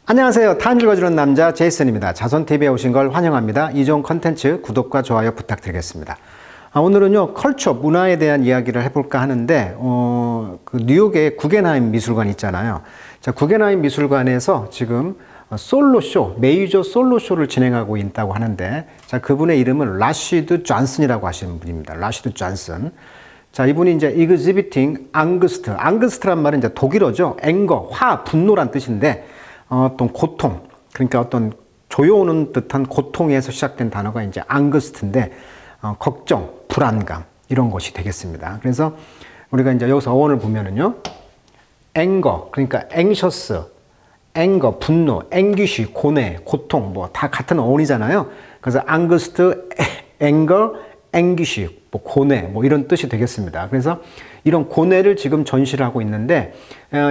안녕하세요. 타임 읽어주는 남자 제이슨입니다. 자손TV에 오신 걸 환영합니다. 이 좋은 컨텐츠 구독과 좋아요 부탁드리겠습니다. 오늘은요, 컬처, 문화에 대한 이야기를 해볼까 하는데, 그 뉴욕의 구겐하임 미술관 있잖아요. 자, 구겐하임 미술관에서 지금 솔로쇼, 메이저 솔로쇼를 진행하고 있다고 하는데, 자, 그분의 이름은 라시드 존슨이라고 하시는 분입니다. 라시드 존슨. 자, 이분이 이제 exhibiting angst. angst란 말은 이제 독일어죠. anger, 화, 분노란 뜻인데, 어떤 고통, 그러니까 어떤 조여오는 듯한 고통에서 시작된 단어가 이제 angst인데, 걱정, 불안감, 이런 것이 되겠습니다. 그래서 우리가 이제 여기서 어원을 보면은요, anger, 그러니까 anxious, anger, 분노, anguish, 고뇌, 고통, 뭐 다 같은 어원이잖아요. 그래서 angst, anger, anguish, 뭐 고뇌, 뭐 이런 뜻이 되겠습니다. 그래서 이런 고뇌를 지금 전시를 하고 있는데,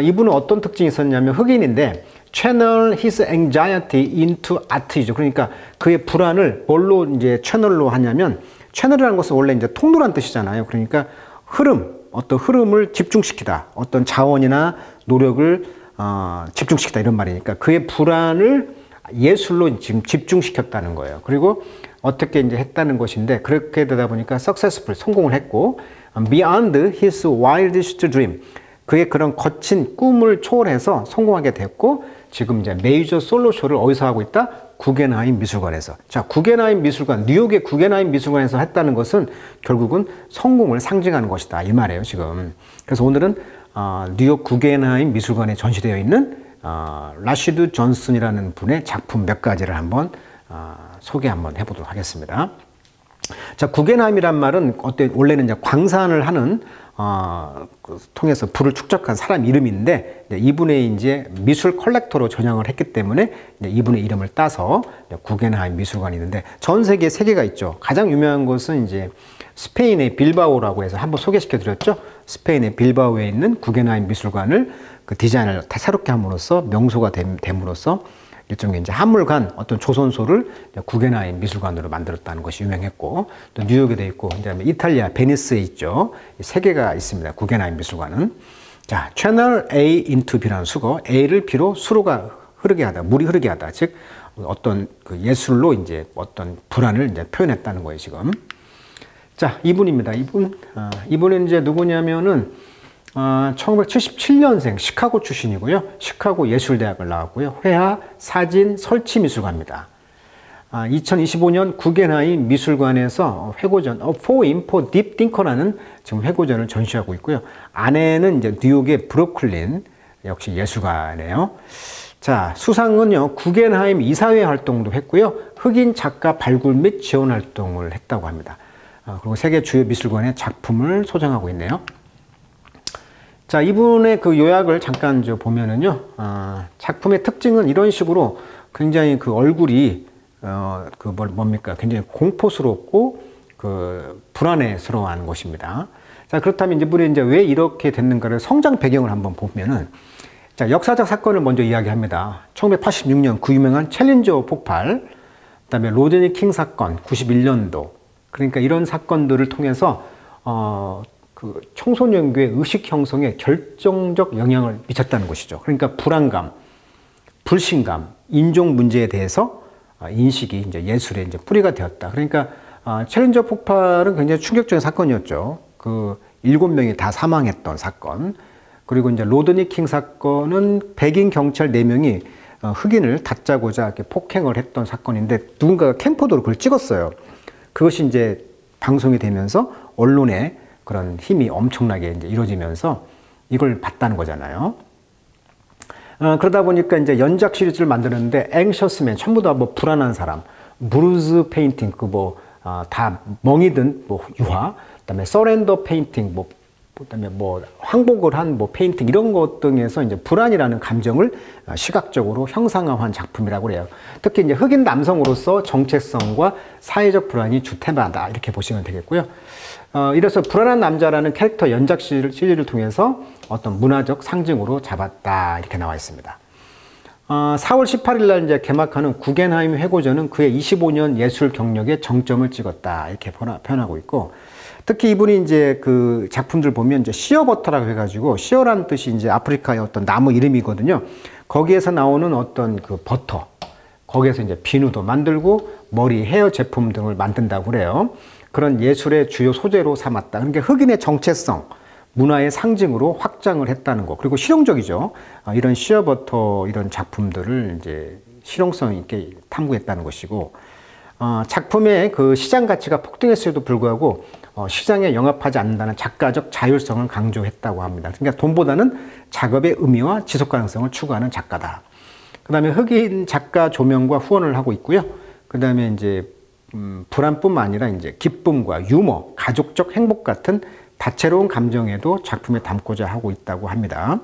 이분은 어떤 특징이 있었냐면 흑인인데, channel his anxiety into art이죠. 그러니까 그의 불안을 뭘로 이제 채널로 하냐면, 채널이라는 것은 원래 이제 통로란 뜻이잖아요. 그러니까 흐름, 어떤 흐름을 집중시키다, 어떤 자원이나 노력을 집중시키다 이런 말이니까 그의 불안을 예술로 지금 집중시켰다는 거예요. 그리고 어떻게 이제 했다는 것인데, 그렇게 되다 보니까 successful, 성공을 했고, beyond his wildest dream, 그의 그런 거친 꿈을 초월해서 성공하게 됐고, 지금 이제 메이저 솔로쇼를 어디서 하고 있다? 구겐하임 미술관에서. 자, 구겐하임 미술관, 뉴욕의 구겐하임 미술관에서 했다는 것은 결국은 성공을 상징하는 것이다, 이 말이에요, 지금. 그래서 오늘은 뉴욕 구겐하임 미술관에 전시되어 있는 라시드 존슨이라는 분의 작품 몇 가지를 한번 소개 한번 해보도록 하겠습니다. 자, 구겐하임이란 말은 원래는 이제 광산을 하는 통해서 불을 축적한 사람 이름인데, 이분의 이제 미술 컬렉터로 전향을 했기 때문에 이분의 이름을 따서 구겐하임 미술관이 있는데, 전 세계에 세 개가 있죠. 가장 유명한 것은 이제 스페인의 빌바오라고 해서 한번 소개시켜 드렸죠. 스페인의 빌바오에 있는 구겐하임 미술관을 그 디자인을 새롭게 함으로써 명소가 됨으로써 일종의 이제 한물간 어떤 조선소를 구겐하임 미술관으로 만들었다는 것이 유명했고, 또 뉴욕에 돼 있고, 그다음에 이탈리아 베니스에 있죠. 세 개가 있습니다. 구겐하임 미술관은. 자, channel A into B라는 수거, A를 B로 수로가 흐르게 하다, 물이 흐르게 하다, 즉 어떤 그 예술로 이제 어떤 불안을 이제 표현했다는 거예요, 지금. 자, 이분입니다. 이분은 이제 누구냐면은 1977년생 시카고 출신이고요. 시카고 예술대학을 나왔고요. 회화, 사진, 설치미술가입니다. 2025년 구겐하임 미술관에서 회고전 Poem for Deep Thinker라는 지금 회고전을 전시하고 있고요. 안에는 이제 뉴욕의 브루클린, 역시 예술가네요. 자, 수상은요, 구겐하임 이사회 활동도 했고요. 흑인 작가 발굴 및 지원 활동을 했다고 합니다. 그리고 세계 주요 미술관에 작품을 소장하고 있네요. 자, 이분의 그 요약을 잠깐 보면은요, 작품의 특징은 이런 식으로 굉장히 그 얼굴이, 뭡니까? 굉장히 공포스럽고, 불안해스러워 하는 것입니다. 자, 그렇다면 이분이 이제 왜 이렇게 됐는가를 성장 배경을 한번 보면은, 자, 역사적 사건을 먼저 이야기합니다. 1986년 그 유명한 챌린저 폭발, 그 다음에 로드니 킹 사건, 91년도. 그러니까 이런 사건들을 통해서, 그 청소년교의 의식 형성에 결정적 영향을 미쳤다는 것이죠. 그러니까 불안감, 불신감, 인종 문제에 대해서 인식이 이제 예술에 이제 뿌리가 되었다. 그러니까 챌린저 폭발은 굉장히 충격적인 사건이었죠. 그 7명이 다 사망했던 사건. 그리고 이제 로드니 킹 사건은 백인 경찰 4명이 흑인을 다짜고짜 이렇게 폭행을 했던 사건인데, 누군가가 캠코더로 그걸 찍었어요. 그것이 이제 방송이 되면서 언론에 그런 힘이 엄청나게 이제 이루어지면서 이걸 봤다는 거잖아요. 그러다 보니까 이제 연작 시리즈를 만드는데, 앵셔스맨, 전부 다 뭐 불안한 사람, 브루즈 페인팅, 다 멍이 든 유화, 그다음에 서렌더 페인팅, 그다음에 항복을 한 페인팅, 이런 것 등에서 이제 불안이라는 감정을 시각적으로 형상화한 작품이라고 그래요. 특히 이제 흑인 남성으로서 정체성과 사회적 불안이 주테마다, 이렇게 보시면 되겠고요. 이래서 불안한 남자라는 캐릭터 연작 시리즈를 통해서 어떤 문화적 상징으로 잡았다, 이렇게 나와 있습니다. 4월 18일 날 이제 개막하는 구겐하임 회고전은 그의 25년 예술 경력에 정점을 찍었다, 이렇게 표현하고 있고, 특히 이분이 이제 그 작품들 보면 이제 시어버터라고 해가지고, 시어라는 뜻이 이제 아프리카의 어떤 나무 이름이거든요. 거기에서 나오는 어떤 그 버터, 거기에서 이제 비누도 만들고 머리 헤어 제품 등을 만든다고 그래요. 그런 예술의 주요 소재로 삼았다. 그러니까 흑인의 정체성, 문화의 상징으로 확장을 했다는 거. 그리고 실용적이죠. 이런 시어버터 이런 작품들을 이제 실용성 있게 탐구했다는 것이고, 작품의 그 시장 가치가 폭등했음에도 불구하고 시장에 영합하지 않는다는 작가적 자율성을 강조했다고 합니다. 그러니까 돈보다는 작업의 의미와 지속 가능성을 추구하는 작가다. 그 다음에 흑인 작가 조명과 후원을 하고 있고요. 그 다음에 이제 불안뿐만 아니라 이제 기쁨과 유머, 가족적 행복 같은 다채로운 감정에도 작품에 담고자 하고 있다고 합니다.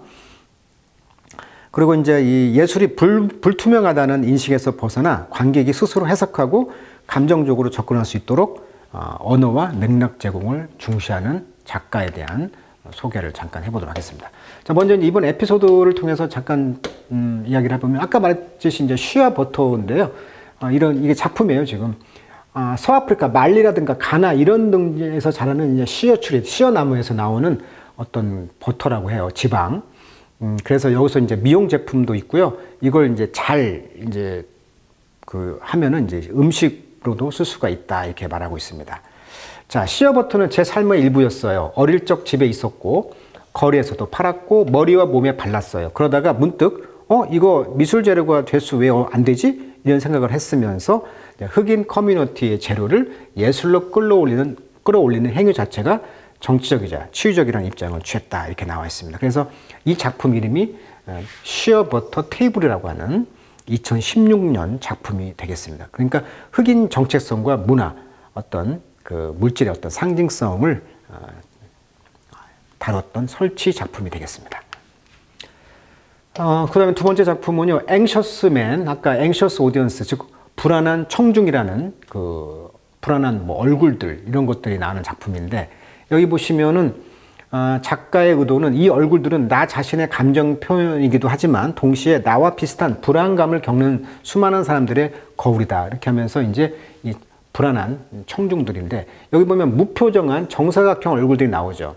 그리고 이제 이 예술이 불투명하다는 인식에서 벗어나 관객이 스스로 해석하고 감정적으로 접근할 수 있도록 언어와 맥락 제공을 중시하는 작가에 대한 소개를 잠깐 해보도록 하겠습니다. 자, 먼저 이번 에피소드를 통해서 잠깐 이야기를 해보면 아까 말했듯이 이제 시어버터인데요. 이게 작품이에요, 지금. 서아프리카 말리라든가 가나 이런 등에서 자라는 이제 시어추리, 시어나무에서 나오는 어떤 버터라고 해요, 지방. 그래서 여기서 이제 미용 제품도 있고요. 이걸 이제 이제 하면은 이제 음식으로도 쓸 수가 있다, 이렇게 말하고 있습니다. 자, 시어버터는 제 삶의 일부였어요. 어릴 적 집에 있었고, 거리에서도 팔았고, 머리와 몸에 발랐어요. 그러다가 문득, 이거 미술 재료가 돼서 왜 안 되지? 이런 생각을 했으면서 흑인 커뮤니티의 재료를 예술로 끌어올리는 행위 자체가 정치적이자 치유적이라는 입장을 취했다, 이렇게 나와 있습니다. 그래서 이 작품 이름이 시어버터 테이블이라고 하는 2016년 작품이 되겠습니다. 그러니까 흑인 정체성과 문화, 어떤 그 물질의 어떤 상징성을 다뤘던 설치 작품이 되겠습니다. 그 다음에 두 번째 작품은요, Anxious Man, 아까 Anxious Audience, 즉 불안한 청중이라는 그 불안한 뭐 얼굴들, 이런 것들이 나오는 작품인데, 여기 보시면은 작가의 의도는 이 얼굴들은 나 자신의 감정 표현이기도 하지만 동시에 나와 비슷한 불안감을 겪는 수많은 사람들의 거울이다, 이렇게 하면서 이제 이 불안한 청중들인데, 여기 보면 무표정한 정사각형 얼굴들이 나오죠.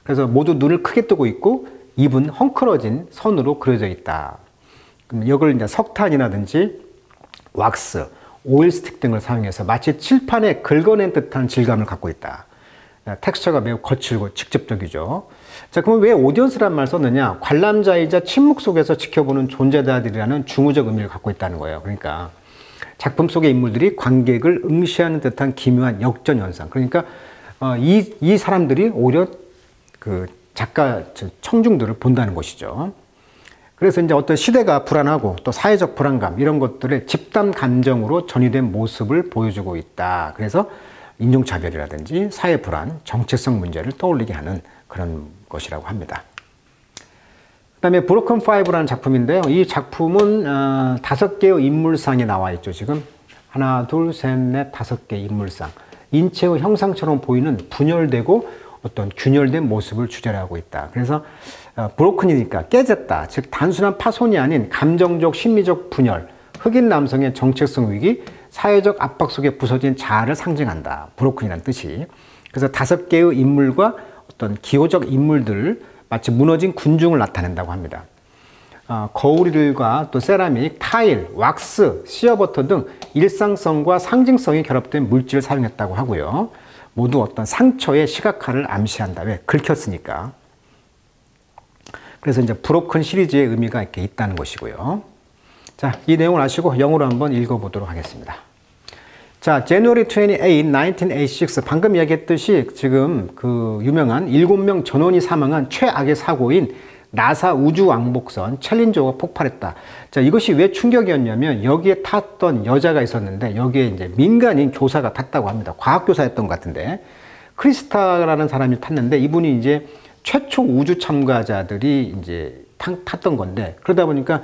그래서 모두 눈을 크게 뜨고 있고 입은 헝클어진 선으로 그려져 있다. 이걸 이제 석탄이라든지 왁스, 오일 스틱 등을 사용해서 마치 칠판에 긁어낸 듯한 질감을 갖고 있다. 텍스처가 매우 거칠고 직접적이죠. 자, 그럼 왜 오디언스란 말 썼느냐? 관람자이자 침묵 속에서 지켜보는 존재자들이라는 중의적 의미를 갖고 있다는 거예요. 그러니까 작품 속의 인물들이 관객을 응시하는 듯한 기묘한 역전 현상. 그러니까 이 사람들이 오히려 그 작가 청중들을 본다는 것이죠. 그래서 이제 어떤 시대가 불안하고 또 사회적 불안감 이런 것들의 집단 감정으로 전이된 모습을 보여주고 있다. 그래서 인종차별이라든지 사회 불안, 정체성 문제를 떠올리게 하는 그런 것이라고 합니다. 그 다음에 브로큰 파이브라는 작품인데요. 이 작품은 5개의 인물상이 나와 있죠. 지금 하나, 둘, 셋, 넷, 5개 인물상. 인체의 형상처럼 보이는 분열되고 어떤 균열된 모습을 주제로 하고 있다. 그래서 브로큰이니까 깨졌다. 즉 단순한 파손이 아닌 감정적, 심리적 분열, 흑인 남성의 정체성 위기, 사회적 압박 속에 부서진 자아를 상징한다. 브로큰이라는 뜻이. 그래서 5개의 인물과 어떤 기호적 인물들, 마치 무너진 군중을 나타낸다고 합니다. 거울들과 또 세라믹, 타일, 왁스, 시어버터 등 일상성과 상징성이 결합된 물질을 사용했다고 하고요. 모두 어떤 상처의 시각화를 암시한다. 왜? 긁혔으니까. 그래서 이제 브로큰 시리즈의 의미가 이렇게 있다는 것이고요. 자, 이 내용을 아시고 영어로 한번 읽어보도록 하겠습니다. 자, January 28, 1986. 방금 이야기했듯이 지금 그 유명한 7명 전원이 사망한 최악의 사고인 나사 우주왕복선 챌린저가 폭발했다. 자, 이것이 왜 충격이었냐면 여기에 탔던 여자가 있었는데 여기에 이제 민간인 교사가 탔다고 합니다. 과학교사였던 것 같은데 크리스타라는 사람이 탔는데 이분이 이제 최초 우주 참가자들이 이제 탔던 건데 그러다 보니까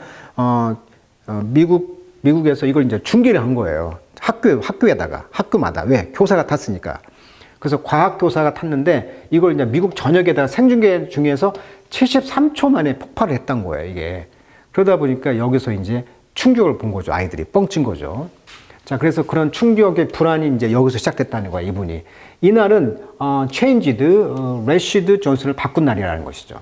미국에서 이걸 이제 중계를 한 거예요. 학교마다 왜? 교사가 탔으니까. 그래서 과학교사가 탔는데 이걸 이제 미국 전역에다가 생중계 중에서 73초 만에 폭발을 했던 거예요, 이게. 그러다 보니까 여기서 이제 충격을 본 거죠. 아이들이 뻥친 거죠. 자, 그래서 그런 충격의 불안이 이제 여기서 시작됐다는 거야, 이분이. 이날은 체인지드, 레시드 존슨을 바꾼 날이라는 것이죠.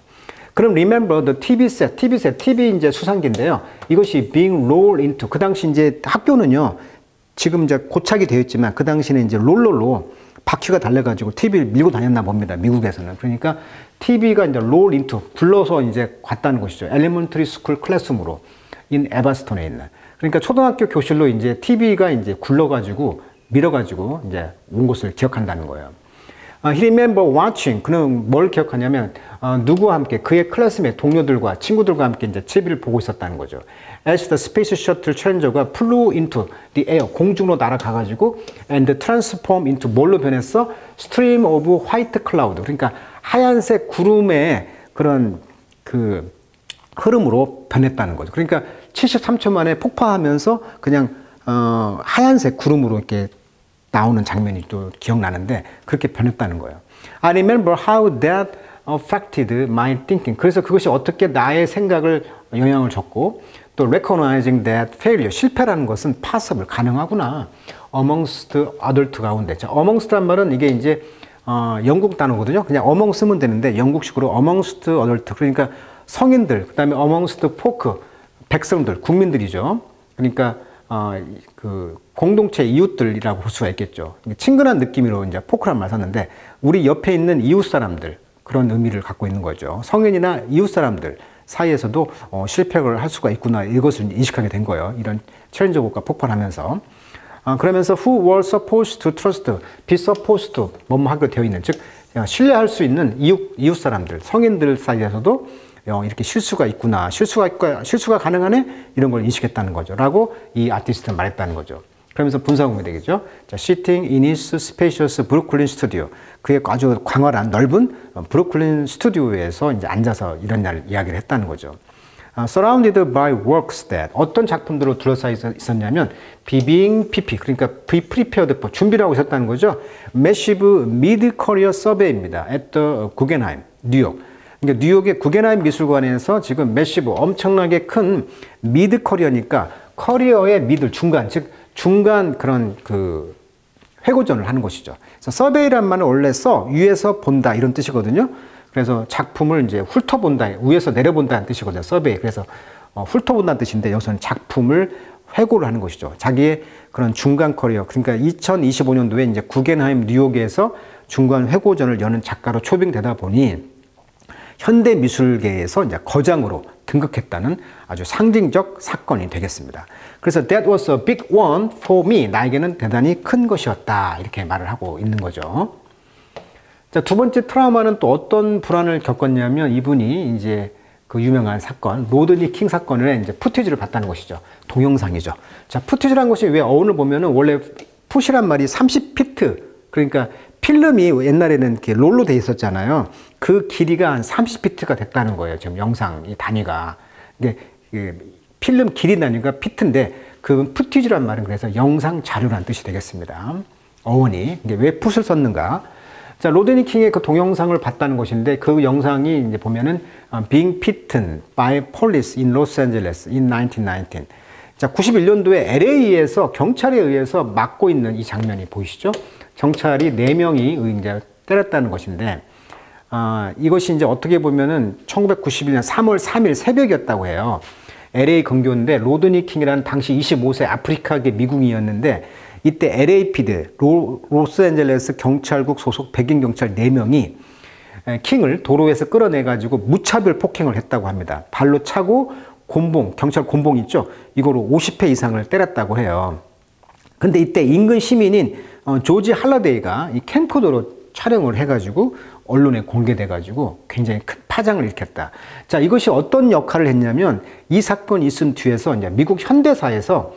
그럼 remember the TV set, TV 이제 수상기인데요. 이것이 being rolled into, 그 당시 이제 학교는요, 지금 이제 고착이 되어 있지만 그 당시는 이제 롤러로 바퀴가 달려가지고 TV를 밀고 다녔나 봅니다. 미국에서는. 그러니까 TV가 이제 roll into, 굴러서 이제 갔다는 것이죠. elementary school classroom으로, in 에바스톤에 있는. 그러니까 초등학교 교실로 이제 TV가 이제 굴러가지고, 밀어가지고 이제 온 것을 기억한다는 거예요. He remember watching. 그는 뭘 기억하냐면 누구와 함께 그의 클래스메이트 동료들과 친구들과 함께 이제 TV를 보고 있었다는 거죠. As the space shuttle challenger가 flew into the air, 공중으로 날아가가지고 and transform into 뭘로 변했어? Stream of white cloud. 그러니까 하얀색 구름의 그런 그 흐름으로 변했다는 거죠. 그러니까 73초 만에 폭파하면서 그냥 하얀색 구름으로 이렇게 나오는 장면이 또 기억나는데 그렇게 변했다는 거예요. I remember how that affected my thinking. 그래서 그것이 어떻게 나의 생각을 영향을 줬고 또 recognizing that failure, 실패라는 것은 possible, 가능하구나. amongst adult 가운데. 자, amongst란 말은 이게 이제 영국 단어거든요. 그냥 among 쓰면 되는데 영국식으로 amongst adult, 그러니까 성인들, 그 다음에 amongst folk, 백성들, 국민들이죠. 그러니까 그 공동체 이웃들이라고 볼 수가 있겠죠. 친근한 느낌으로 이제 포크란 말 썼는데 우리 옆에 있는 이웃 사람들, 그런 의미를 갖고 있는 거죠. 성인이나 이웃 사람들 사이에서도 실패를 할 수가 있구나, 이것을 인식하게 된 거예요. 이런 챌린저 국가 폭발하면서. 그러면서 who were supposed to trust, be supposed to 뭐뭐 하게 되어 있는, 즉 신뢰할 수 있는 이웃 사람들, 성인들 사이에서도 이렇게 실수가 있구나, 실수가 가능하네, 이런 걸 인식했다는 거죠. 라고 이 아티스트는 말했다는 거죠. 그러면서 분사구문이 되겠죠. 자, sitting in his spacious Brooklyn studio. 그의 아주 광활한 넓은 브루클린 스튜디오에서 이제 앉아서 이런 날 이야기를 했다는 거죠. Surrounded by works that, 어떤 작품들로 둘러싸여 있었냐면 being PP, 그러니까 be prepared for, 준비를 하고 있었다는 거죠. Massive mid-career survey입니다. at the Guggenheim, 뉴욕. 그러니까 뉴욕의 구겐하임 미술관에서 지금 매시브, 엄청나게 큰 미드 커리어니까 커리어의 미들, 중간, 즉 중간 그런 그 회고전을 하는 것이죠. 그래서 서베이란 말은 원래 위에서 본다 이런 뜻이거든요. 그래서 작품을 이제 훑어본다, 위에서 내려본다는 뜻이거든요. 서베이. 그래서 훑어본다는 뜻인데 여기서는 작품을 회고를 하는 것이죠. 자기의 그런 중간 커리어, 그러니까 2025년도에 이제 구겐하임 뉴욕에서 중간 회고전을 여는 작가로 초빙되다 보니 현대 미술계에서 이제 거장으로 등극했다는 아주 상징적 사건이 되겠습니다. 그래서 that was a big one for me. 나에게는 대단히 큰 것이었다. 이렇게 말을 하고 있는 거죠. 자, 두 번째 트라우마는 또 어떤 불안을 겪었냐면 이분이 이제 그 유명한 사건, 로드니 킹 사건을 이제 푸티지를 봤다는 것이죠. 동영상이죠. 자, 푸티지라는 것이 왜 어원을 보면은 원래 풋이란 말이 30피트, 그러니까 필름이 옛날에는 이렇게 롤로 돼 있었잖아요. 그 길이가 한 30피트가 됐다는 거예요. 지금 영상 이 단위가. 이게 필름 길이 단위가 피트인데 그 푸티지란 말은 그래서 영상 자료란 뜻이 되겠습니다. 어원이. 이게 왜 풋을 썼는가? 자, 로드니 킹의 그 동영상을 봤다는 것인데 그 영상이 이제 보면은 being beaten by police in Los Angeles in 1919. 자, 91년도에 LA에서 경찰에 의해서 맞고 있는 이 장면이 보이시죠? 경찰이 4명이 이제 때렸다는 것인데, 이것이 이제 어떻게 보면은 1991년 3월 3일 새벽이었다고 해요. LA 근교인데, 로드니 킹이라는 당시 25세 아프리카계 미국인이었는데, 이때 LAPD, 로스앤젤레스 경찰국 소속 백인 경찰 4명이 킹을 도로에서 끌어내가지고 무차별 폭행을 했다고 합니다. 발로 차고 곤봉, 경찰 곤봉 있죠? 이거로 50회 이상을 때렸다고 해요. 근데 이때 인근 시민인 조지 할러데이가 이 캠코더로 촬영을 해가지고 언론에 공개돼가지고 굉장히 큰 파장을 일으켰다. 자, 이것이 어떤 역할을 했냐면 이 사건이 있은 뒤에서 이제 미국 현대사에서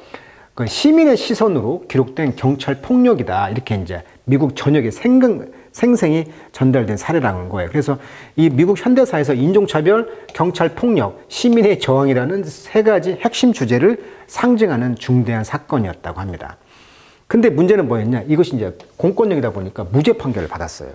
그 시민의 시선으로 기록된 경찰 폭력이다. 이렇게 이제 미국 전역에 생생히 전달된 사례라는 거예요. 그래서 이 미국 현대사에서 인종차별, 경찰 폭력, 시민의 저항이라는 3가지 핵심 주제를 상징하는 중대한 사건이었다고 합니다. 근데 문제는 뭐였냐? 이것이 이제 공권력이다 보니까 무죄 판결을 받았어요.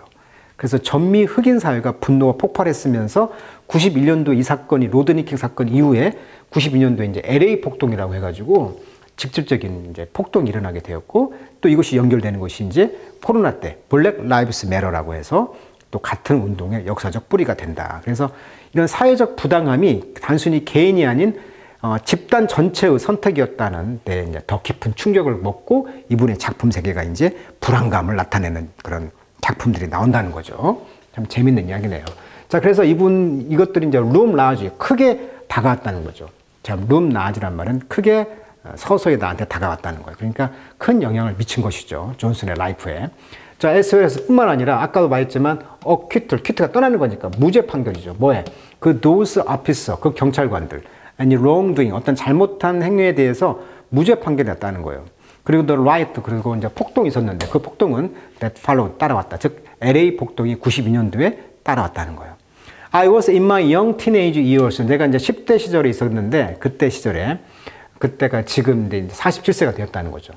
그래서 전미 흑인 사회가 분노가 폭발했으면서 91년도 이 사건이 로드니 킹 사건 이후에 92년도에 이제 LA 폭동이라고 해가지고 직접적인 이제 폭동이 일어나게 되었고 또 이것이 연결되는 것이 이제 코로나 때 블랙 라이브스 매러라고 해서 또 같은 운동의 역사적 뿌리가 된다. 그래서 이런 사회적 부당함이 단순히 개인이 아닌 집단 전체의 선택이었다는 데 이제 더 깊은 충격을 먹고 이분의 작품 세계가 이제 불안감을 나타내는 그런 작품들이 나온다는 거죠. 참 재밌는 이야기네요. 자, 그래서 이것들이 이제 룸 라지, 크게 다가왔다는 거죠. 자, 룸 라지란 말은 크게 서서히 나한테 다가왔다는 거예요. 그러니까 큰 영향을 미친 것이죠. 존슨의 라이프에. 자, SOS뿐만 아니라 아까도 말했지만 퀴트가 떠나는 거니까 무죄 판결이죠. 뭐에? 그 노스 아피서, 그 경찰관들, 아니 wrongdoing, 어떤 잘못한 행위에 대해서 무죄 판결이 났다는 거예요. 그리고 또 riot, 그리고 이제 폭동이 있었는데 그 폭동은 that followed, 따라왔다. 즉 LA 폭동이 92년도에 따라왔다는 거예요. I was in my young teenage years. 내가 이제 10대 시절에 있었는데 그때가 지금 이제 47세가 되었다는 거죠.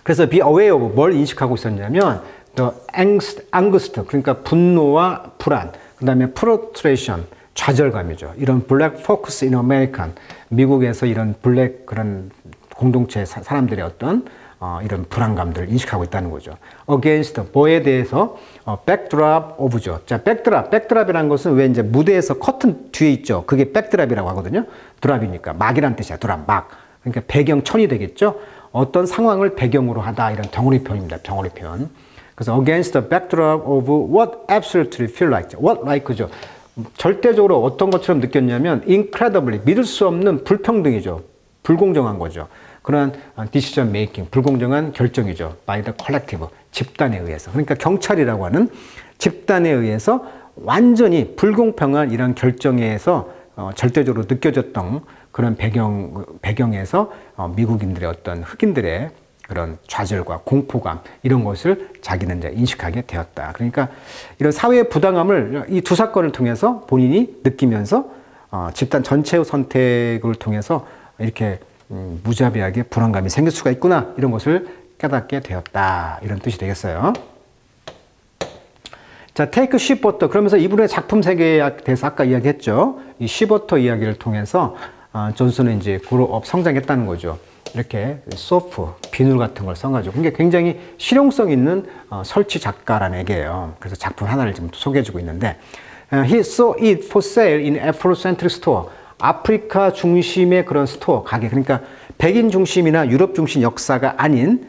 그래서 be aware of 뭘 인식하고 있었냐면 the angst, 그러니까 분노와 불안, 그 다음에 frustration, 좌절감이죠. 이런 black folks in American, 미국에서 이런 블랙 그런 공동체 사람들의 어떤 이런 불안감들을 인식하고 있다는 거죠. against, 뭐에 대해서 backdrop of죠. 자, backdrop이라는 것은 왜 이제 무대에서 커튼 뒤에 있죠. 그게 backdrop이라고 하거든요. 드랍이니까 막이란 뜻이야. 드랍, 막. 그러니까 배경천이 되겠죠. 어떤 상황을 배경으로 하다, 이런 덩어리 표현입니다. 덩어리 표현. 그래서 against the backdrop of what absolutely feel like. what like죠. 절대적으로 어떤 것처럼 느꼈냐면 incredibly, 믿을 수 없는 불평등이죠. 불공정한 거죠. 그런 decision making, 불공정한 결정이죠. by the collective, 집단에 의해서. 그러니까 경찰이라고 하는 집단에 의해서 완전히 불공평한 이런 결정에서 절대적으로 느껴졌던 그런 배경에서 미국인들의 어떤 흑인들의 그런 좌절과 공포감, 이런 것을 자기는 이제 인식하게 되었다. 그러니까 이런 사회의 부당함을 이 두 사건을 통해서 본인이 느끼면서 집단 전체의 선택을 통해서 이렇게 무자비하게 불안감이 생길 수가 있구나, 이런 것을 깨닫게 되었다, 이런 뜻이 되겠어요. 자, 테이크 쉬버터. 그러면서 이분의 작품 세계에 대해서 아까 이야기했죠. 이 쉬버터 이야기를 통해서 존슨은 이제 그로업 성장했다는 거죠. 이렇게 소프, 비누 같은 걸 써가지고. 그러니까 굉장히 실용성 있는 설치 작가라는 얘기예요. 그래서 작품 하나를 지금 소개해주고 있는데, He saw it for sale in Afrocentric store. 아프리카 중심의 그런 스토어, 가게. 그러니까 백인 중심이나 유럽 중심 역사가 아닌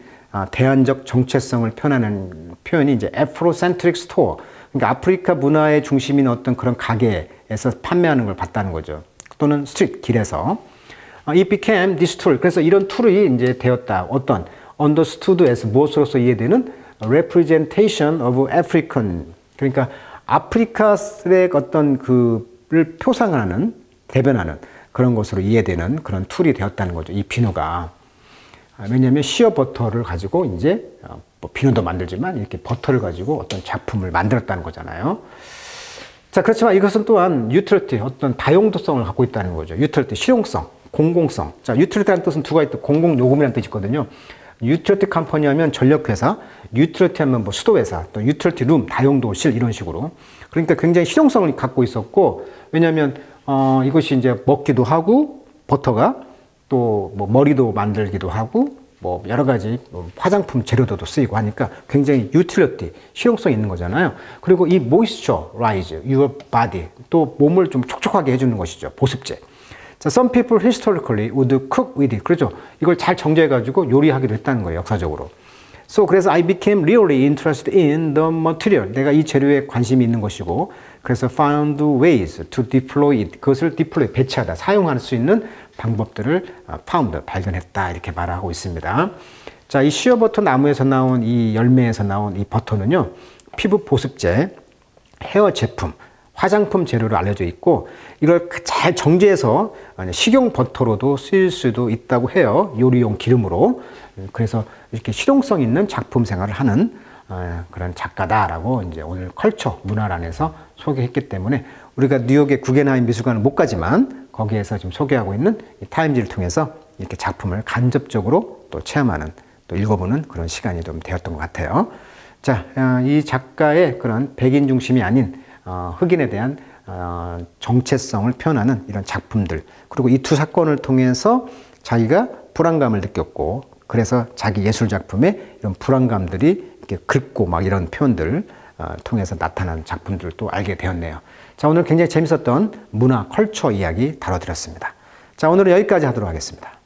대안적 정체성을 표현하는 표현이 이제 Afrocentric store. 그러니까 아프리카 문화의 중심인 어떤 그런 가게에서 판매하는 걸 봤다는 거죠. 또는 스트리트, 길에서. It became this tool. 그래서 이런 툴이 이제 되었다. 어떤 understood as 무엇으로서 이해되는 representation of African. 그러니까 아프리카의 어떤 그를 표상하는, 대변하는 그런 것으로 이해되는 그런 툴이 되었다는 거죠. 이 비누가. 왜냐하면 시어 버터를 가지고 이제 뭐 비누도 만들지만 이렇게 버터를 가지고 어떤 작품을 만들었다는 거잖아요. 자, 그렇지만 이것은 또한 유틸리티, 어떤 다용도성을 갖고 있다는 거죠. 유틸리티, 실용성, 공공성. 자, 유틸리티라는 뜻은 두 가지, 공공요금이라는 뜻이 있거든요. 유틸리티 컴퍼니 하면 전력회사, 유틸리티 하면 뭐 수도회사, 또 유틸리티 룸, 다용도실, 이런 식으로. 그러니까 굉장히 실용성을 갖고 있었고, 왜냐하면 이것이 이제 먹기도 하고, 버터가 또 뭐 머리도 만들기도 하고, 뭐 여러 가지 화장품 재료도 쓰이고 하니까 굉장히 유틸리티, 실용성이 있는 거잖아요. 그리고 이 moisturize your body, 또 몸을 좀 촉촉하게 해주는 것이죠. 보습제. 자, some people historically would cook with it. 그렇죠. 이걸 잘 정제해가지고 요리하기도 했다는 거예요, 역사적으로. So, 그래서 I became really interested in the material. 내가 이 재료에 관심이 있는 것이고, 그래서 found ways to deploy it. 그것을 deploy, 배치하다, 사용할 수 있는 방법들을 found, 발견했다, 이렇게 말하고 있습니다. 자, 이 시어버터 나무에서 나온 이 열매에서 나온 이 버터는요, 피부 보습제, 헤어 제품, 화장품 재료로 알려져 있고, 이걸 잘 정제해서 식용 버터로도 쓰일 수도 있다고 해요. 요리용 기름으로. 그래서 이렇게 실용성 있는 작품 생활을 하는 그런 작가다라고 이제 오늘 컬처 문화란에서 소개했기 때문에, 우리가 뉴욕의 구겐하임 미술관은 못 가지만 거기에서 지금 소개하고 있는 이 타임지를 통해서 이렇게 작품을 간접적으로 또 체험하는, 또 읽어보는 그런 시간이 좀 되었던 것 같아요. 자, 이 작가의 그런 백인 중심이 아닌 흑인에 대한 정체성을 표현하는 이런 작품들, 그리고 이 두 사건을 통해서 자기가 불안감을 느꼈고, 그래서 자기 예술 작품에 이런 불안감들이 이렇게 긁고 막 이런 표현들 통해서 나타나는 작품들도 알게 되었네요. 자, 오늘 굉장히 재밌었던 문화, 컬처 이야기 다뤄드렸습니다. 자, 오늘은 여기까지 하도록 하겠습니다.